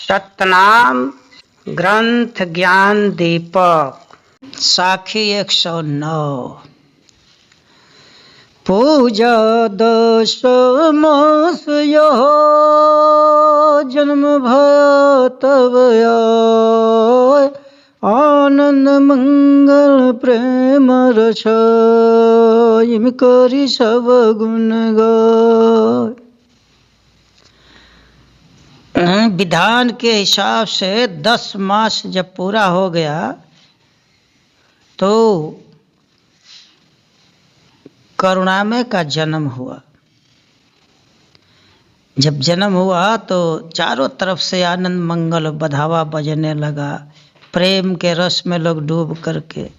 सतनाम ग्रंथ ज्ञान दीपक साखी 109। पूजा दश मास यह जन्म भय तब आय, आनंद मंगल प्रेम रस इम करी सब गुण गाय। विधान के हिसाब से 10 मास जब पूरा हो गया तो करुणामय का जन्म हुआ। जब जन्म हुआ तो चारों तरफ से आनंद मंगल बधावा बजने लगा। प्रेम के रस में लोग डूब करके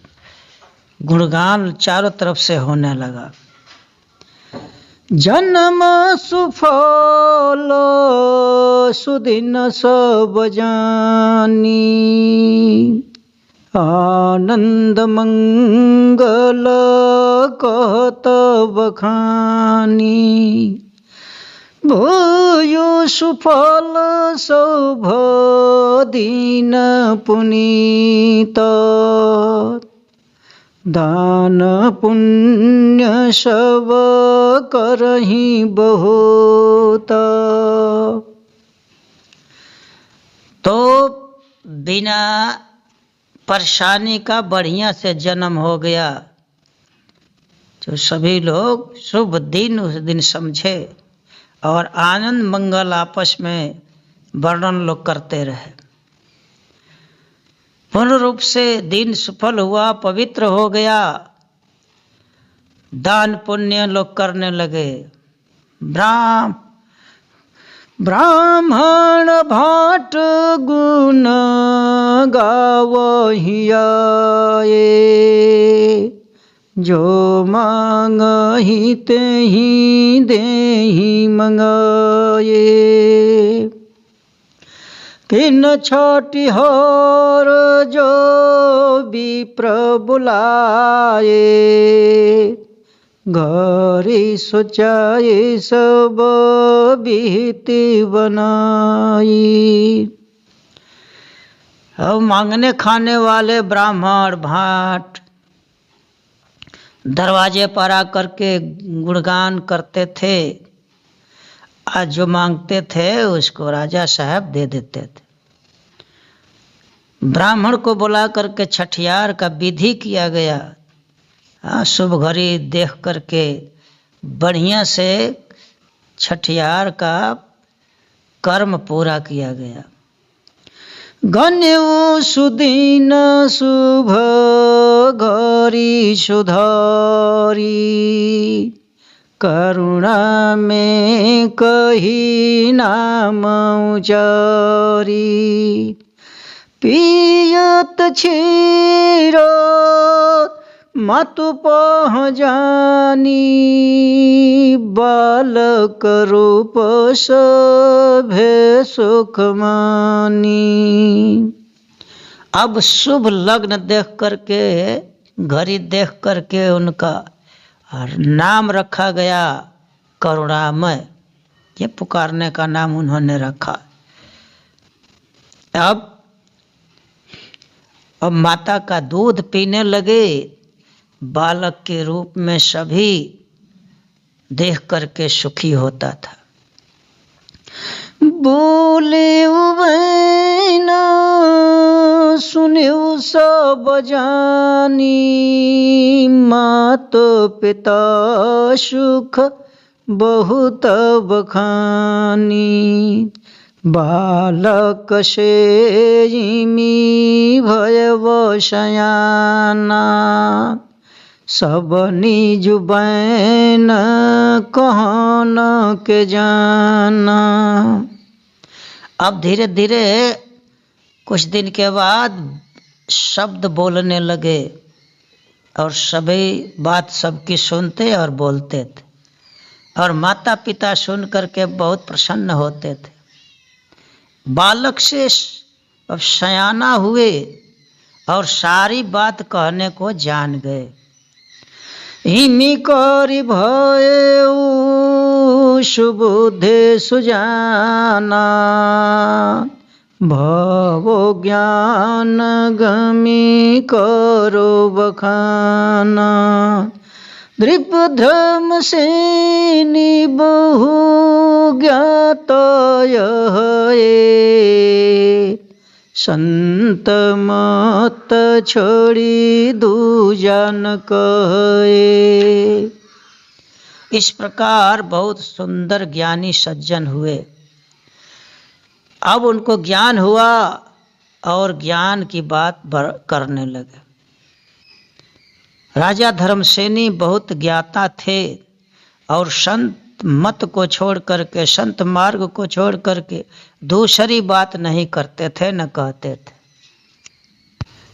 गुणगान चारों तरफ से होने लगा। जन्म सुफल सुदिन सब जानी, आनंद मंगल कहत बखानी। भयो सुफल सौभ दीन पुनीत, दान पुण्य सब करहि बहुत। तो बिना परेशानी का बढ़िया से जन्म हो गया। जो सभी लोग शुभ दिन उस दिन समझे और आनंद मंगल आपस में वर्णन लोग करते रहे। पूर्ण रूप से दिन सफल हुआ, पवित्र हो गया। दान पुण्य लोग करने लगे। ब्राह्मण भाट गुण गावहि आए, जो मांगहि तेहि देहि मंगाए। किन छठिहार जो विप्र बुलाए, घरी सोचाए सब विहिति बनाई। अब मांगने खाने वाले ब्राह्मण भाट दरवाजे पर आकर के गुणगान करते थे। आज जो मांगते थे उसको राजा साहब दे देते थे। ब्राह्मण को बुला करके छठियार का विधि किया गया। शुभ घड़ी देख करके बढ़िया से छठियार का कर्म पूरा किया गया। गण्य सुदीन शुभ घड़ी सुधारी, करुणा में कही नाम उचारी। पियत क्षीर मातु पह जानी, बालक रूप सभे सुख मानी। अब शुभ लग्न देख करके, घड़ी देख करके उनका और नाम रखा गया करुणामय। ये पुकारने का नाम उन्होंने रखा। अब माता का दूध पीने लगे। बालक के रूप में सभी देख करके सुखी होता था। बोले उबैना सुनियो सब जानी, मात पिता सुख बहुत बखानी। बालक से इमी भयव सयाना, सब निज बैन कहन के जाना। अब धीरे धीरे कुछ दिन के बाद शब्द बोलने लगे और सभी बात सबकी सुनते और बोलते थे। और माता पिता सुन करके बहुत प्रसन्न होते थे। बालक से अब सयाना हुए और सारी बात कहने को जान गए। हिमी करि भयउ सुबुद्धि सुजाना, भवो ज्ञान गमी करो बखाना, दृप धर्म सेनी बहु ज्ञात यह संत मत छोड़ी दूजा न कहे। इस प्रकार बहुत सुंदर ज्ञानी सज्जन हुए। अब उनको ज्ञान हुआ और ज्ञान की बात करने लगे। राजा धर्मसेनी बहुत ज्ञाता थे और संत मत को छोड़ करके, संत मार्ग को छोड़ करके दूसरी बात नहीं करते थे न कहते थे।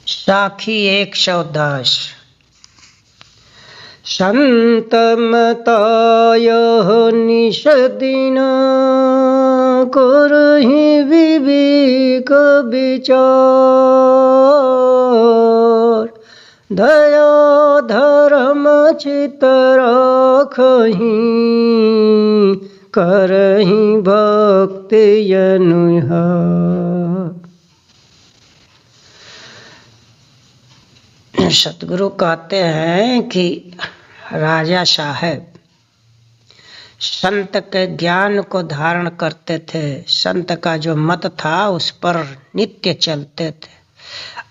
साखी 110। संत मताय निश दिन करहि विवेक विचार, दया धर्म चित राखहि करहि भक्ति अनुहार। सतगुरु कहते हैं कि राजा साहब संत के ज्ञान को धारण करते थे, संत का जो मत था उस पर नित्य चलते थे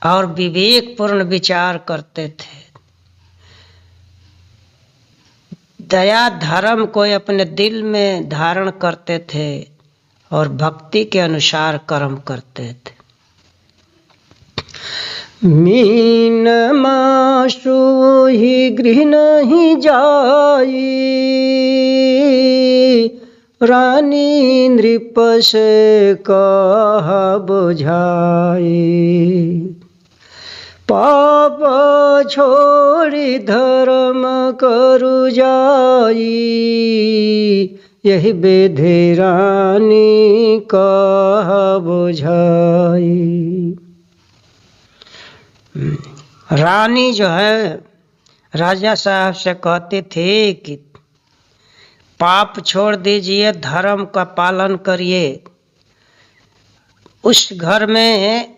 और विवेक पूर्ण विचार करते थे। दया धर्म को अपने दिल में धारण करते थे और भक्ति के अनुसार कर्म करते थे। मीन मासु ही गृह नहीं जाई, रानी नृप से कहा बुझाई, पाप छोड़ी धर्म करु जाई, यही विधि रानी कहा बुझाई। रानी जो है राजा साहब से कहती थी कि पाप छोड़ दीजिए, धर्म का पालन करिए। उस घर में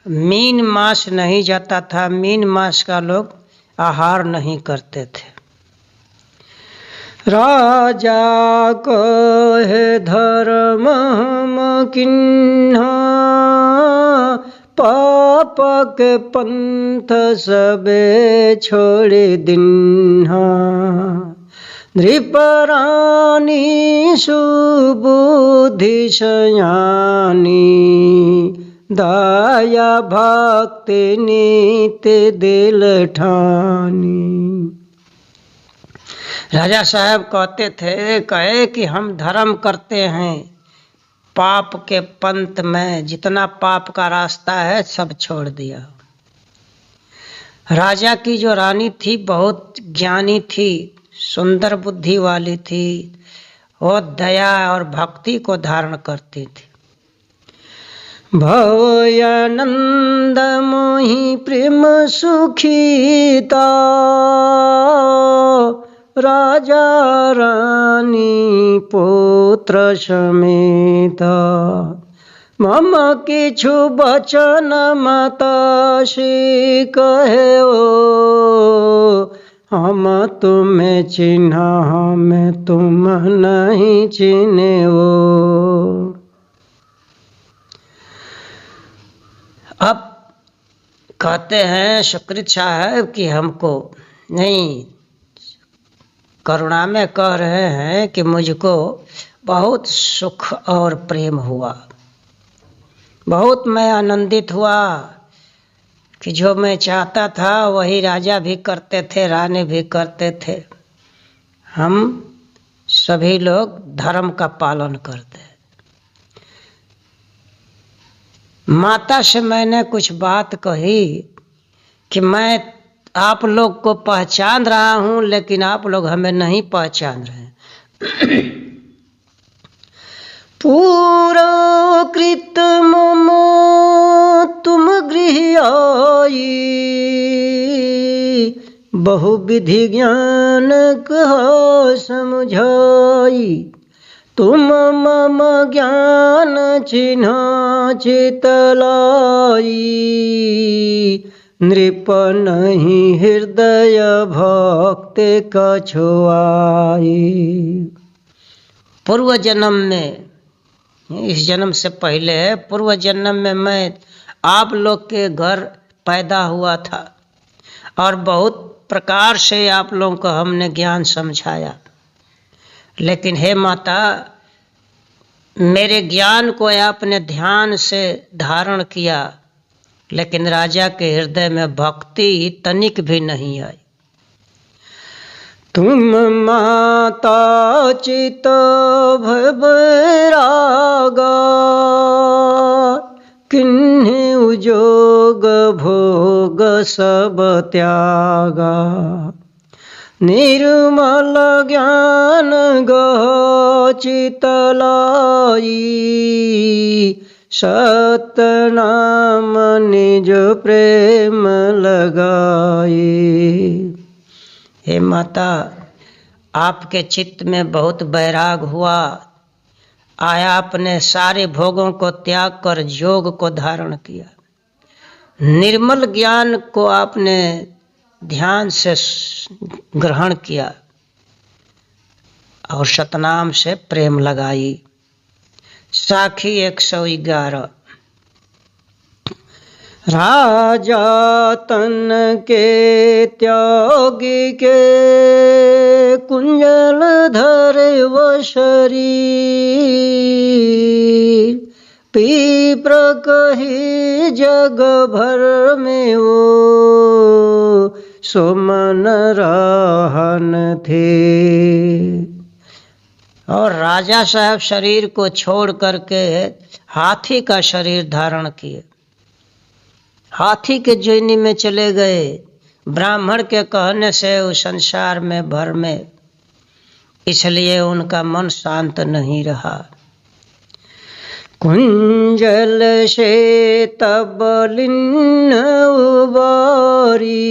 मीन मांस नहीं जाता था, मीन मांस का लोग आहार नहीं करते थे। राजा कहे धर्म हम किन्हा, पाप के पंथ सबे छोड़ दिन्हा, नृपरानी सुबुद्धि सयानी, दया भक्ति नीति दिल ठानी। राजा साहब कहते थे, कहे कि हम धर्म करते हैं, पाप के पंथ में जितना पाप का रास्ता है सब छोड़ दिया। राजा की जो रानी थी बहुत ज्ञानी थी, सुंदर बुद्धि वाली थी, वो दया और भक्ति को धारण करती थी। भवयानंद मोहि प्रेम सुखीता, राजा रानी पुत्र समेता, मम किछु बचन मतासी कहे ओ, हम तुम्हें चिन्हा हमें तुम नहीं चिन्हे वो। अब कहते हैं सुकृत साहब कि हमको नहीं, करुणा में कह रहे हैं कि मुझको बहुत सुख और प्रेम हुआ, बहुत मैं आनंदित हुआ कि जो मैं चाहता था वही राजा भी करते थे, रानी भी करते थे। हम सभी लोग धर्म का पालन करते हैं। माता से मैंने कुछ बात कही कि मैं आप लोग को पहचान रहा हूं लेकिन आप लोग हमें नहीं पहचान रहे। पूरा कृत मम तुम गृह आई, बहु विधि ज्ञान कहा समझाई, तुम मम ज्ञान चिन्ह चितलाई, नृप नहीं हृदय भक्ति कछुआई। पूर्व जन्म में, इस जन्म से पहले पूर्व जन्म में मैं आप लोग के घर पैदा हुआ था और बहुत प्रकार से आप लोगों को हमने ज्ञान समझाया, लेकिन हे माता, मेरे ज्ञान को आपने ध्यान से धारण किया, लेकिन राजा के हृदय में भक्ति तनिक भी नहीं आई। तुम माता चित भय बैरागा, किन्हीं उजोग भोग सब त्यागा। निर्मल ज्ञान गह चितलाई, सतनाम निज प्रेम लगाई। हे माता, आपके चित्त में बहुत बैराग हुआ, आया आपने सारे भोगों को त्याग कर योग को धारण किया, निर्मल ज्ञान को आपने ध्यान से ग्रहण किया और सतनाम से प्रेम लगाई। साखी 111। राजा तन के त्यागी के, कुंजल धरे व शरीर। पीप्र कही जग भर में वो, सोमन रहन थे। और राजा साहब शरीर को छोड़ करके हाथी का शरीर धारण किए, हाथी के जोनी में चले गए। ब्राह्मण के कहने से उस संसार में भर में, इसलिए उनका मन शांत नहीं रहा। कुंजल से तब लिन्न उबारी,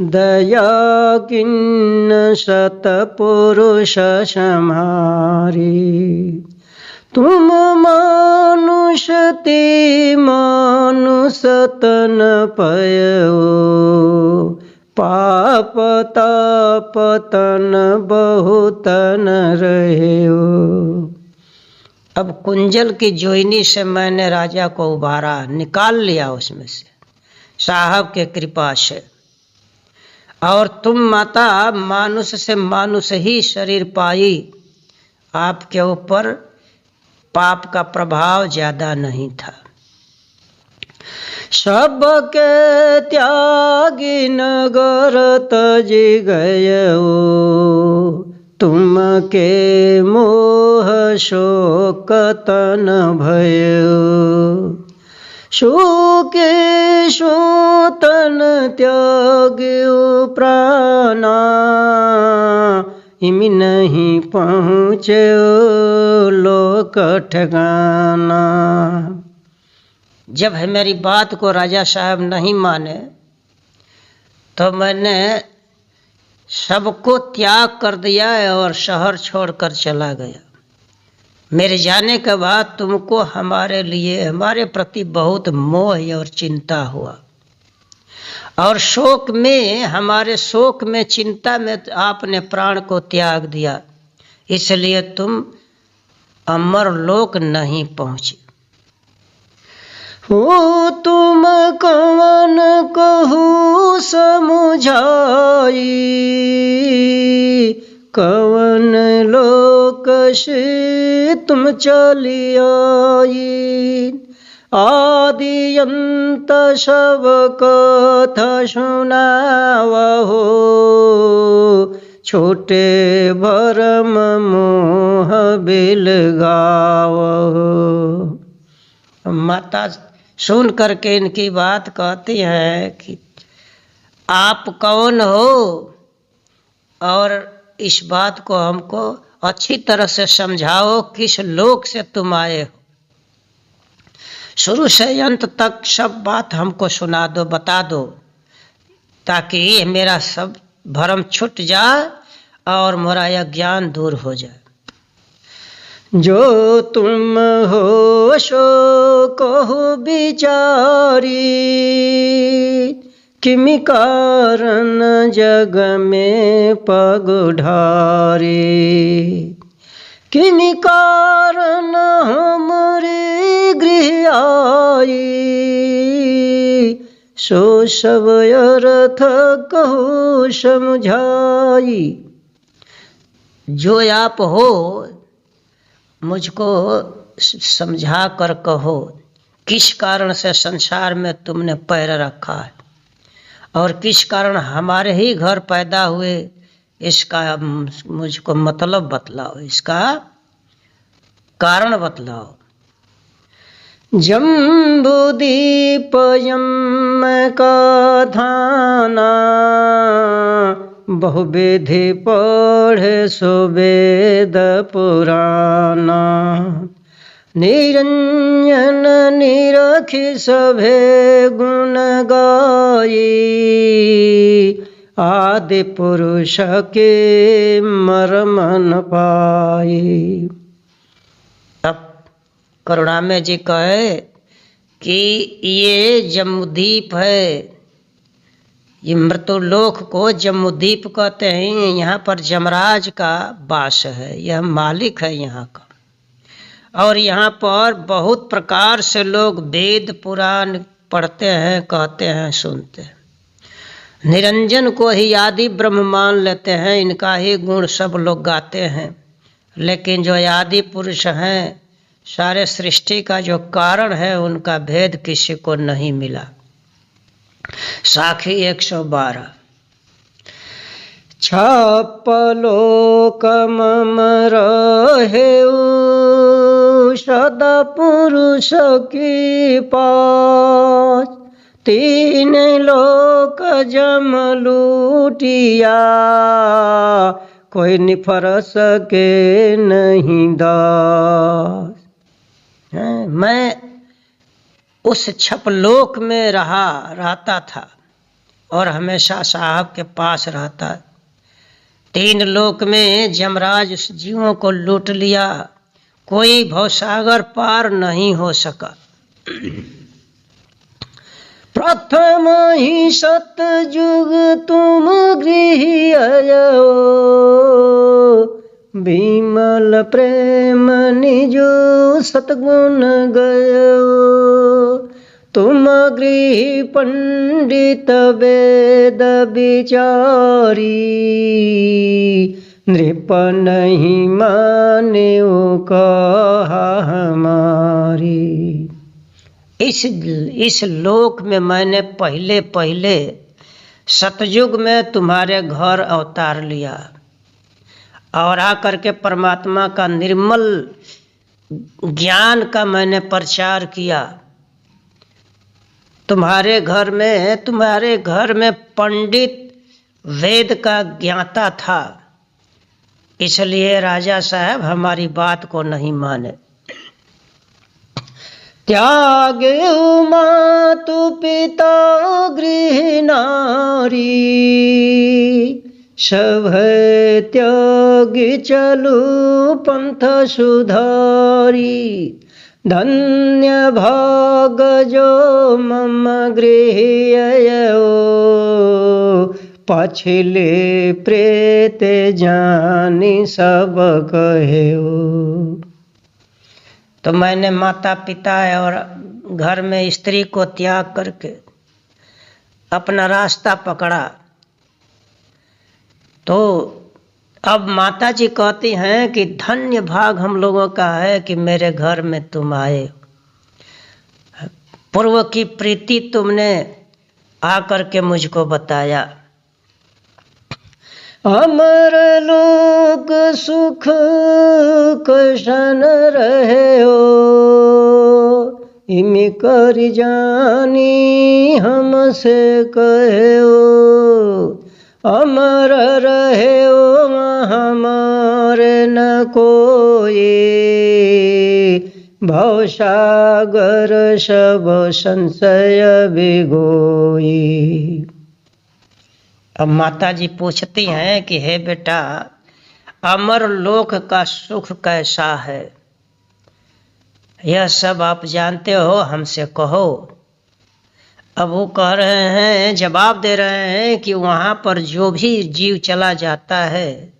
दया किन्न सत पुरुष सम्हारी। तुम मानुष ते मानुष तन पयो, पाप ताप तन बहुत न रहो। अब कुंजल की जोइनी से मैंने राजा को उबारा, निकाल लिया उसमें से साहब के कृपा से। और तुम माता मानुष से मानुष ही शरीर पाई, आपके ऊपर पाप का प्रभाव ज्यादा नहीं था। सबके त्यागी नगर तज गयो, तुम के मोह शोक तन भयो। शोके शोतन त्याग्यो प्राणा, इमि नहीं पहुँचे लोक ठिकाना। जब है मेरी बात को राजा साहब नहीं माने, तो मैंने सबको त्याग कर दिया और शहर छोड़कर चला गया। मेरे जाने के बाद तुमको हमारे लिए, हमारे प्रति बहुत मोह और चिंता हुआ, और शोक में, हमारे शोक में, चिंता में आपने प्राण को त्याग दिया, इसलिए तुम अमर लोक नहीं पहुँचे। हो तुम कवन कहू समुझाई, कवन लोक से तुम चली आई। आदि अंत सब कथा सुनावा हो, छोटे भरम मोह बिलगावा हो। माता सुन करके इनकी बात कहती है कि आप कौन हो, और इस बात को हमको अच्छी तरह से समझाओ, किस लोक से तुम आए हो। शुरू से अंत तक सब बात हमको सुना दो, बता दो, ताकि मेरा सब भरम छूट जाए और मेरा यह ज्ञान दूर हो जाए। जो तुम हो सो कहो बिचारी, किमि कारण जग में पग ढारी। किमि कारण हमरे गृह आई, सो सब अर्थ कहो समझाई। जो आप हो मुझको समझा कर कहो, किस कारण से संसार में तुमने पैर रखा है और किस कारण हमारे ही घर पैदा हुए, इसका मुझको मतलब बतलाओ, इसका कारण बतलाओ। जम्बूदीप यम का धाना, बहुविधि पढ़े सो वेद पुराना। निरंजन निरखि सभे गुण गाई, आदि पुरुष के मर्म न पाई। अब करुणामय जी कहे कि ये जम्बूद्वीप है, ये मृत्युलोक को जम्बूद्वीप कहते हैं। यहाँ पर जमराज का वास है, यह मालिक है यहाँ का। और यहाँ पर बहुत प्रकार से लोग वेद पुराण पढ़ते हैं, कहते हैं, सुनते हैं। निरंजन को ही आदि ब्रह्म मान लेते हैं, इनका ही गुण सब लोग गाते हैं। लेकिन जो आदि पुरुष हैं, सारे सृष्टि का जो कारण है, उनका भेद किसी को नहीं मिला। साखी 112। छापलोक मम रहेउ, सदा पुरुष की पास। तीन लोक जम लूटिया, कोई निफर सके नहीं दास। मैं उस छपलोक में रहता था और हमेशा साहब के पास रहता। तीन लोक में जमराज उस जीवों को लूट लिया, कोई भवसागर पार नहीं हो सका। प्रथम ही सतयुग तुम गृह आयो, विमल प्रेम निजो सतगुण गयो। तुम गृह पंडित वेद विचारी, नृप नहीं माने कहा हमारी। इस लोक में मैंने पहले सतयुग में तुम्हारे घर अवतार लिया और आकर के परमात्मा का निर्मल ज्ञान का मैंने प्रचार किया। तुम्हारे घर में पंडित वेद का ज्ञाता था, इसलिए राजा साहब हमारी बात को नहीं माने। त्यागे मातु पिता गृह नारी, सब त्यागी चलू पंथ सुधारी। धन्य भाग जो मम गृह आयो, पछिले प्रेत जानी सब कहो। तो मैंने माता पिता और घर में स्त्री को त्याग करके अपना रास्ता पकड़ा। तो अब माता जी कहती हैं कि धन्य भाग हम लोगों का है कि मेरे घर में तुम आए। पूर्व की प्रीति तुमने आकर के मुझको बताया। अमर लोक सुख कैसन रहे हो, इमि कर जानी हमसे कहो। अमर रहे हो हमारे न कोई, भवसागर सब संशय भिगोई। अब माता जी पूछती हैं कि हे बेटा, अमर लोक का सुख कैसा है। यह सब आप जानते हो, हमसे कहो। अब वो कह रहे हैं, जवाब दे रहे हैं कि वहाँ पर जो भी जीव चला जाता है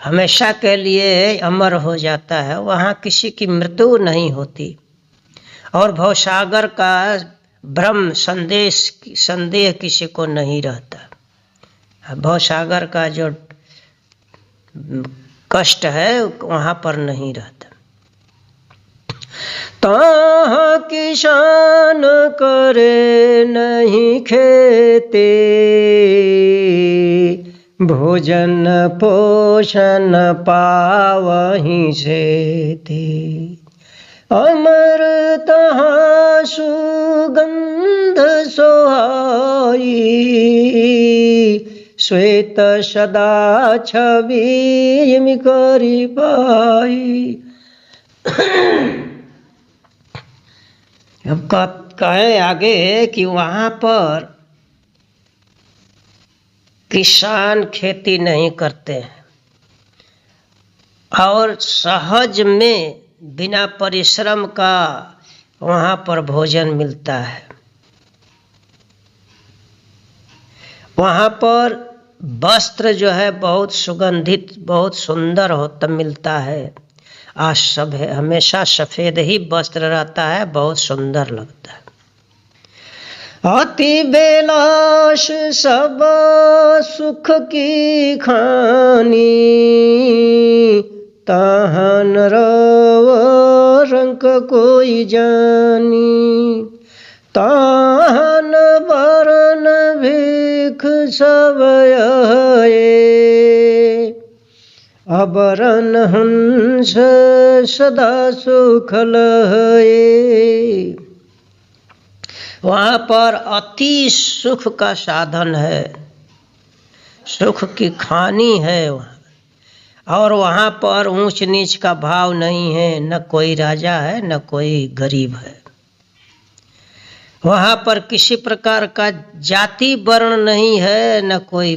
हमेशा के लिए अमर हो जाता है, वहाँ किसी की मृत्यु नहीं होती। और भवसागर का भ्रम संदेह किसी को नहीं रहता। भवसागर का जो कष्ट है वहाँ पर नहीं रहता। ताहाँ किसान करे नहीं खेते, भोजन पोषण पावहीं से थे। अमर तहाँ सुगंध सोहाई, श्वेत सदा छवि करी पाई। अब कहें आगे कि वहाँ पर किसान खेती नहीं करते हैं और सहज में बिना परिश्रम का वहाँ पर भोजन मिलता है। वहाँ पर वस्त्र जो है बहुत सुगंधित, बहुत सुंदर होता मिलता है। आज सब है, हमेशा सफ़ेद ही वस्त्र रहता है, बहुत सुंदर लगता है। अति बेलाश सब सुख की खानी, तहन रव रंक कोई जानी। तहन बरन भीख सब अबरन हंस सदा सुख लहे। वहाँ पर अति सुख का साधन है, सुख की खानी है वहाँ। और वहाँ पर ऊंच नीच का भाव नहीं है, न कोई राजा है न कोई गरीब है। वहाँ पर किसी प्रकार का जाति वर्ण नहीं है, न कोई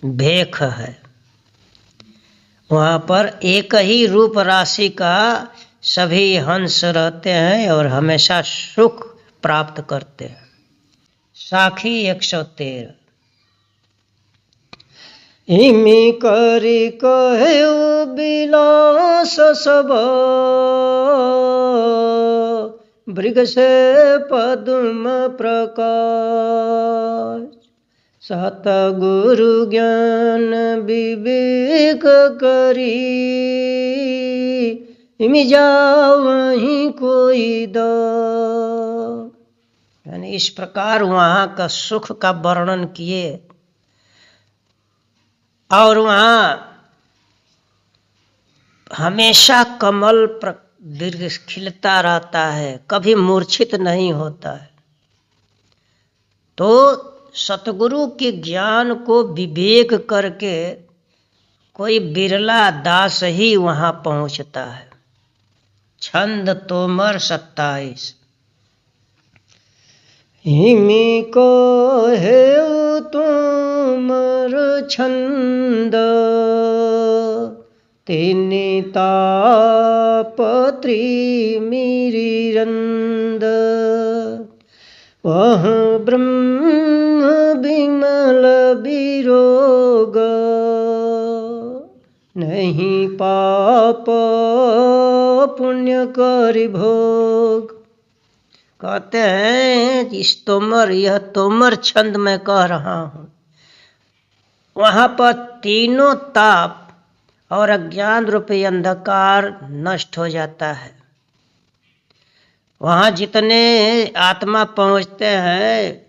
भेख है। वहाँ पर एक ही रूप राशि का सभी हंस रहते हैं और हमेशा सुख प्राप्त करते हैं। साखी 113। इमी करी कहे बिलास सब, मृग से पद्म प्रकाश। सतगुरु ज्ञान विवेक करी, इमी जाओ वहीं कोई दो। यानी इस प्रकार वहाँ का सुख का वर्णन किए। और वहाँ हमेशा कमल दीर्घ खिलता रहता है, कभी मूर्छित नहीं होता है। तो सतगुरु के ज्ञान को विवेक करके कोई बिरला दास ही वहाँ पहुँचता है। छंद तोमर 27। हिमी को है तुमर छंद, तिनि तापत्री मेरी रंद। वह ब्रह्म विमल विरोग, नहीं पाप पुण्य करि भोग। कहते हैं इस तोमर, यह तोमर छंद मैं कह रहा हूँ। वहाँ पर तीनों ताप और अज्ञान रूपी अंधकार नष्ट हो जाता है। वहाँ जितने आत्मा पहुँचते हैं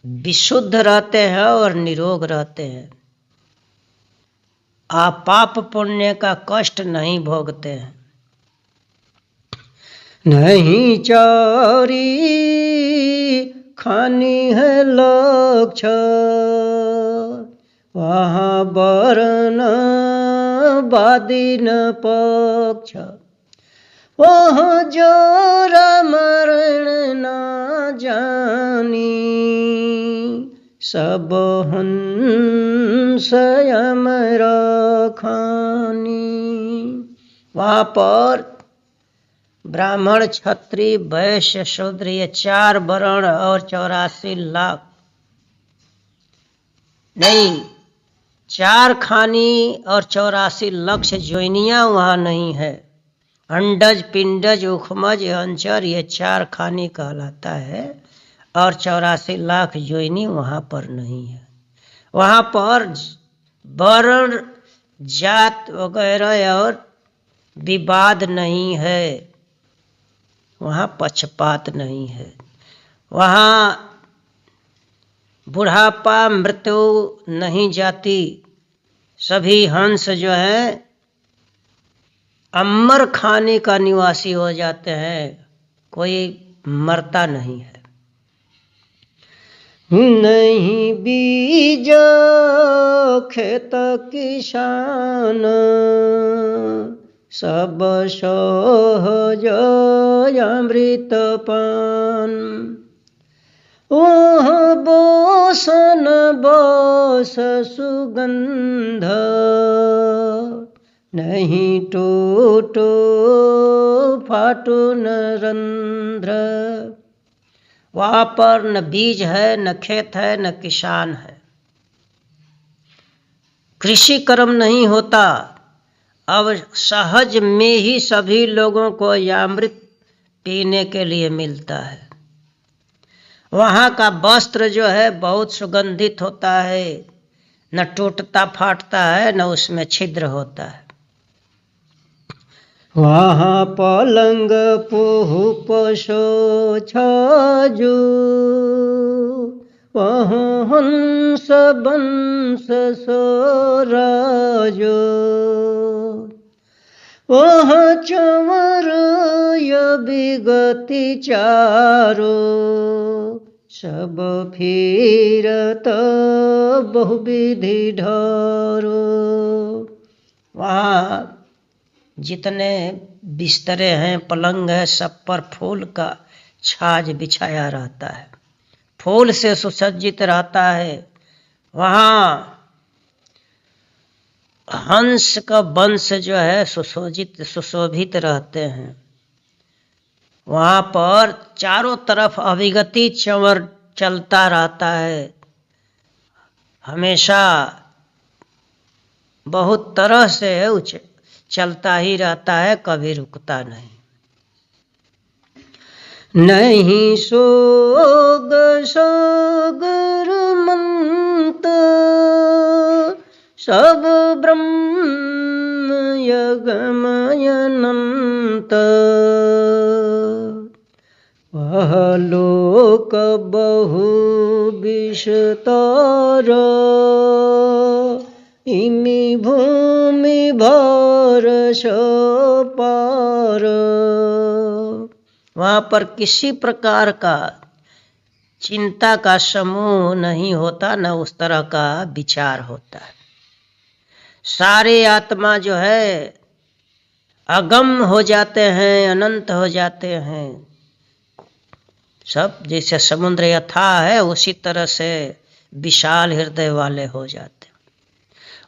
विशुद्ध रहते हैं और निरोग रहते हैं। आप पाप पुण्य का कष्ट नहीं भोगते हैं। नहीं चारी खानी है लक्ष्य, वहाँ बरन बादी न पक्ष। वहाँ जोर मरण न जानी, सब हंस अमर खानी। वहाँ पर ब्राह्मण, क्षत्रिय, वैश्य, शूद्र, ये 4 वर्ण और 84 लाख नहीं, 4 खानी और 84 लक्ष जोनियां वहां नहीं है। अंडज, पिंडज, उखमज, अंचर ये 4 खानी कहलाता है और 84 लाख जोनी वहां पर नहीं है। वहां पर वर्ण, जात वगैरह और विवाद नहीं है, वहां पक्षपात नहीं है। वहां बुढ़ापा, मृत्यु नहीं जाती। सभी हंस जो है अमर खाने का निवासी हो जाते हैं, कोई मरता नहीं है। नहीं बीज खेत किसान, सब सहज अमृत पान। ओह बोसन बोस सुगंध, नहीं टूटो फाटो न रंध्र। वहां पर न बीज है, न खेत है, न किसान है, कृषि कर्म नहीं होता। अब सहज में ही सभी लोगों को यह अमृत पीने के लिए मिलता है। वहां का वस्त्र जो है बहुत सुगंधित होता है, न टूटता फाटता है, न उसमें छिद्र होता है। वहाँ पलंग पुहुप छाजू, वहाँ हंस बंस सोराजो। वहाँ चंवर विगति चारो, सब फिरत बहुविधि ढारो। वहाँ जितने बिस्तरे हैं, पलंग है, सब पर फूल का छाज बिछाया रहता है, फूल से सुसज्जित रहता है। वहाँ हंस का वंश जो है सुशोभित रहते हैं। वहाँ पर चारों तरफ अविगति चंवर चलता रहता है, हमेशा बहुत तरह से चलता ही रहता है, कभी रुकता नहीं। नहीं सोग सागर मंत, सब ब्रह्म यगमय अनंत। वह लोक बहु विस्तार, इमि भूमि भार सो पार। वहाँ पर किसी प्रकार का चिंता का समूह नहीं होता, न उस तरह का विचार होता है। सारे आत्मा जो है अगम हो जाते हैं, अनंत हो जाते हैं। सब जैसे समुद्र यथाह है उसी तरह से विशाल हृदय वाले हो जाते हैं।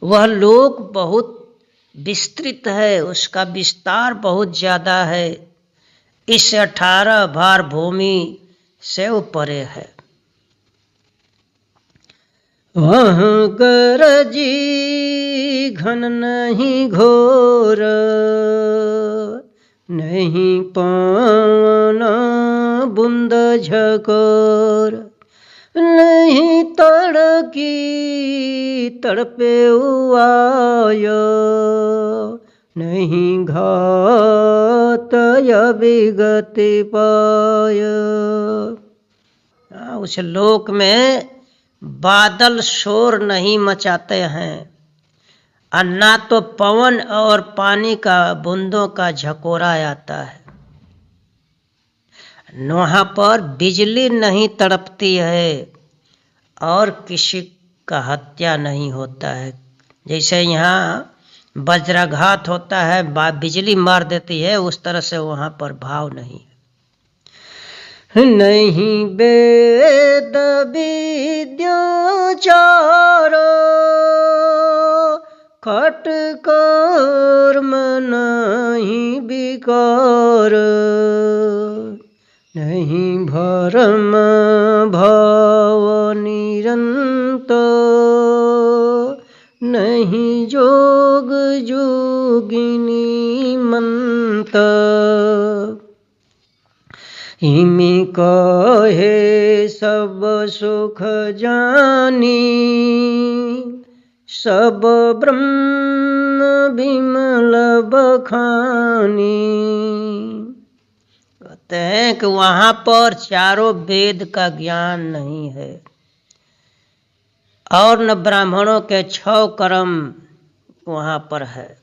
वह लोक बहुत विस्तृत है, उसका विस्तार बहुत ज्यादा है, इस 18 भार भूमि से परे है। वहाँ गरजी घन नहीं घोर, नहीं पावना बूंद झकोर। नहीं तड़की तड़पे आयो, नहीं घात विगति पाय। उस लोक में बादल शोर नहीं मचाते हैं, और ना तो पवन और पानी का बूंदों का झकोरा आता है। वहां पर बिजली नहीं तड़पती है और किसी का हत्या नहीं होता है। जैसे यहाँ वज्राघात होता है, बिजली मार देती है, उस तरह से वहां पर भाव नहीं। नहीं वेद विद्या चारो, खट कर्म नहीं विकार, नहीं भरम भाव निरंतर, नहीं जोग जोगिनी मंत। हिमि कहे सब सुख जानी, सब ब्रह्म विमल बखानी। कहते हैं कि वहां पर चारों वेद का ज्ञान नहीं है और न ब्राह्मणों के 6 कर्म वहां पर है।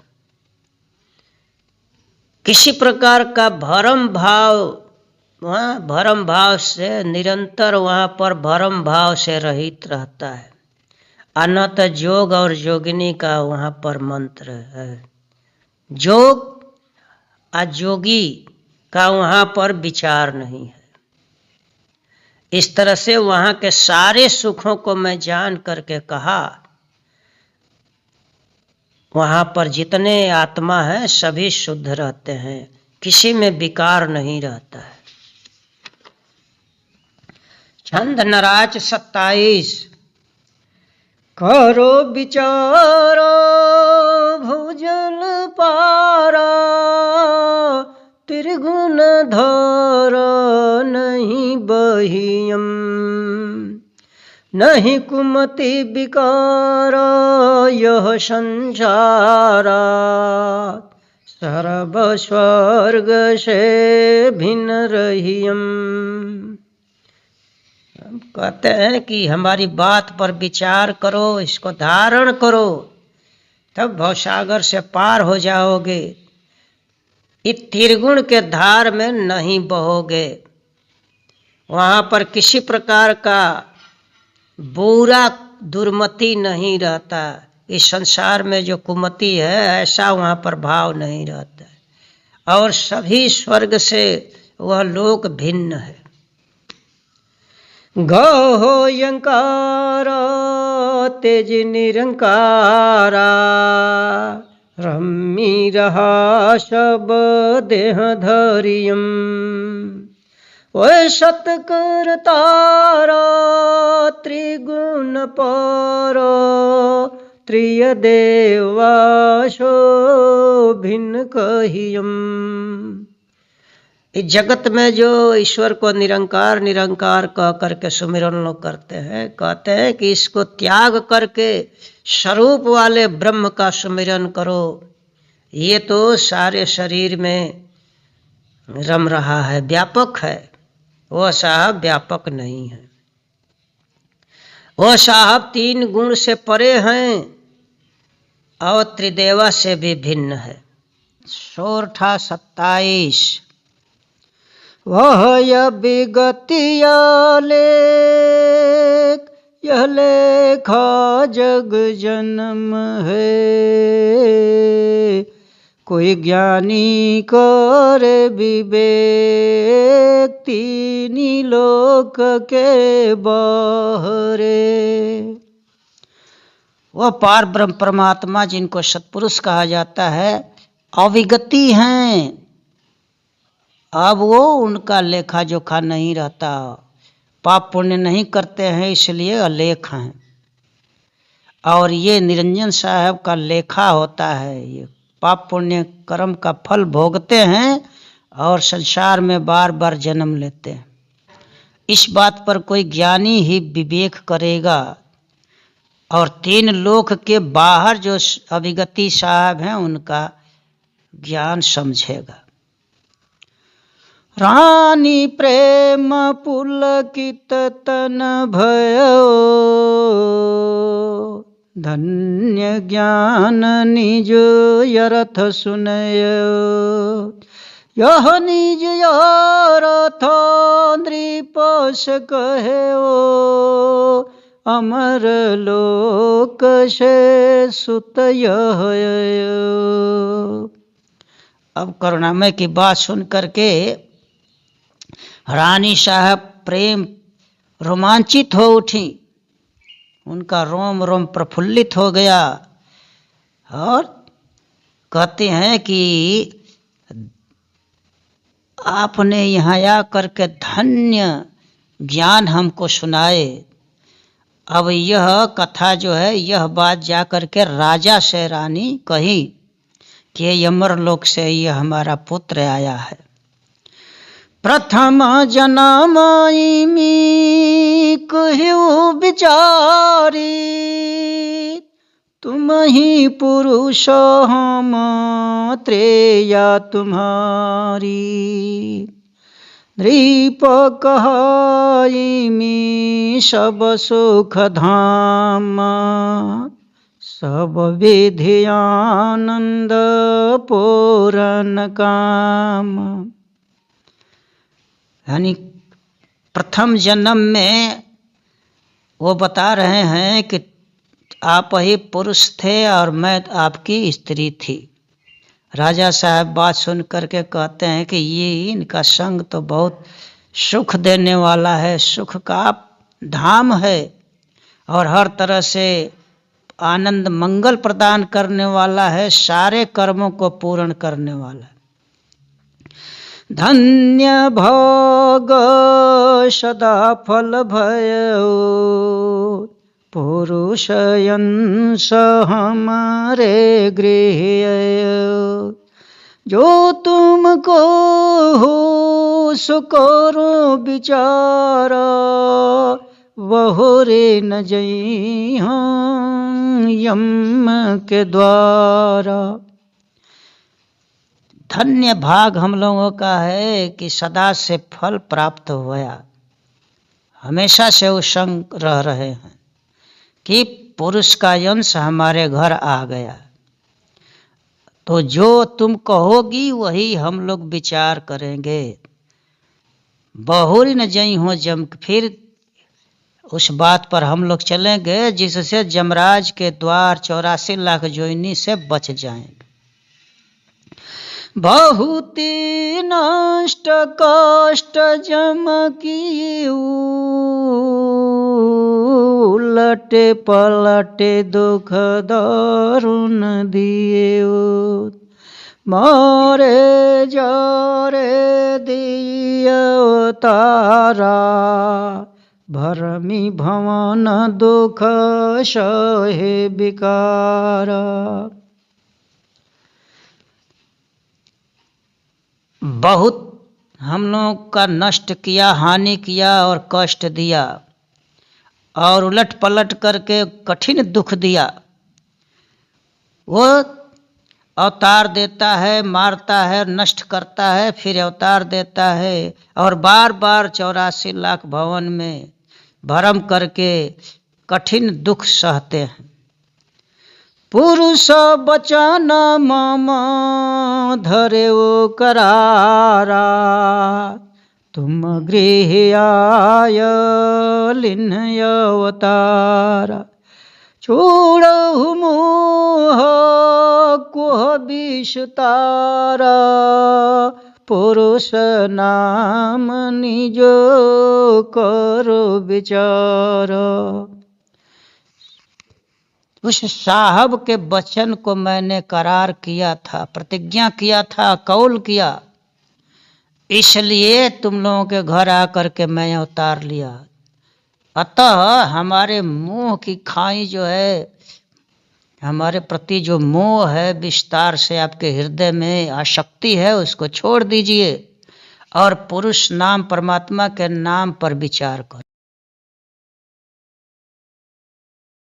किसी प्रकार का भरम भाव, वहां भरम भाव से निरंतर वहां पर भरम भाव से रहित रहता है। अनंत जोग और जोगिनी का वहां पर मंत्र है। जोग अजोगी का वहां पर विचार नहीं है। इस तरह से वहां के सारे सुखों को मैं जान करके कहा, वहां पर जितने आत्मा है सभी शुद्ध रहते हैं, किसी में विकार नहीं रहता है। छंद नराज 27। करो विचार भुजल पारा, त्रिगुण धर नहीं बहियम, नहीं कुमति विकार यह संसारा, सर्व स्वर्ग से भिन्न रहियम। कहते हैं कि हमारी बात पर विचार करो, इसको धारण करो, तब भवसागर से पार हो जाओगे। इस त्रिगुण के धार में नहीं बहोगे। वहां पर किसी प्रकार का बुरा दुर्मति नहीं रहता। इस संसार में जो कुमति है ऐसा वहां पर भाव नहीं रहता है। और सभी स्वर्ग से वह लोक भिन्न है। गहो यंकार तेज निरंकारा, रम्मी रहा सब देह धरियम, वह सतकर तारा त्रिगुण पर, त्रिय देवाशो भिन्न कहियम। इस जगत में जो ईश्वर को निरंकार निरंकार कह करके सुमिरन लोग करते हैं, कहते हैं कि इसको त्याग करके स्वरूप वाले ब्रह्म का सुमिरन करो। ये तो सारे शरीर में रम रहा है, व्यापक है। वह साहब व्यापक नहीं है। वह साहब 3 गुण से परे हैं और त्रिदेवा से भी भिन्न है। सोरठा 27। वह यह विगतिया लेख, यह लेखा जग जन्म है, कोई ज्ञानी करे विवेक, तीनी लोक के बहरे। वह पार ब्रह्म परमात्मा जिनको सत्पुरुष कहा जाता है अविगति हैं। अब वो उनका लेखा जोखा नहीं रहता। पाप पुण्य नहीं करते हैं इसलिए अलेख हैं। और ये निरंजन साहब का लेखा होता है। ये पाप पुण्य कर्म का फल भोगते हैं और संसार में बार बार जन्म लेते हैं। इस बात पर कोई ज्ञानी ही विवेक करेगा और 3 लोक के बाहर जो अविगति साहब हैं उनका ज्ञान समझेगा। रानी प्रेम पुलकित तन भयो, धन्य ज्ञान निज यरथ सुनयो, यह निज यरथ नृपस कहो, अमर लोक से सुत यह। अब करुणामय की बात सुन करके रानी साहब प्रेम रोमांचित हो उठी। उनका रोम रोम प्रफुल्लित हो गया और कहते हैं कि आपने यहाँ आकर के धन्य ज्ञान हमको सुनाए। अब यह कथा जो है, यह बात जाकर के राजा से रानी कही कि यमरलोक से यह हमारा पुत्र आया है। प्रथम जन्म कहु बिचारी, तुम ही पुरुष हम त्रेया तुम्हारी। नृप कहाइमी सब सुख धाम, सब विधि आनंद पूरन काम। यानी प्रथम जन्म में वो बता रहे हैं कि आप ही पुरुष थे और मैं आपकी स्त्री थी। राजा साहब बात सुन करके कहते हैं कि ये इनका संग तो बहुत सुख देने वाला है, सुख का धाम है और हर तरह से आनंद मंगल प्रदान करने वाला है, सारे कर्मों को पूर्ण करने वाला है। धन्य भोग सदा फल भयो, पुरुष अंश हमारे गृह। जो तुमको हो सो करो विचारा, बहुरे न जई हम यम के द्वारा। धन्य भाग हम लोगों का है कि सदा से फल प्राप्त हुआ, हमेशा से वो संग रह रहे हैं कि पुरुष का अंश हमारे घर आ गया। तो जो तुम कहोगी वही हम लोग विचार करेंगे। बहुरी न जई हो जम, फिर उस बात पर हम लोग चलेंगे जिससे जमराज के द्वार 84 लाख जोइनी से बच जाएंगे। बहुत नष्ट कष्ट जम की उलटे पलटे दुख दारुण दिए। मारे जारे दिया तारा, भरमी भवन दुख सहे विकारा। बहुत हम लोग का नष्ट किया, हानि किया और कष्ट दिया और उलट पलट करके कठिन दुख दिया। वो अवतार देता है, मारता है, नष्ट करता है, फिर अवतार देता है और बार बार 84 लाख भवन में भरम करके कठिन दुख सहते हैं। पुरुष बचन मम धरे वो करारा, तुम गृह आय लिन अवतारा। छोड़हु मोह कोह विषतारा, पुरुष नाम निजो करो विचार। उस साहब के वचन को मैंने करार किया था, प्रतिज्ञा किया था, कौल किया, इसलिए तुम लोगों के घर आकर के मैं अवतार लिया। अतः हमारे मोह की खाई जो है, हमारे प्रति जो मोह है विस्तार से आपके हृदय में आसक्ति है, उसको छोड़ दीजिए और पुरुष नाम परमात्मा के नाम पर विचार करो।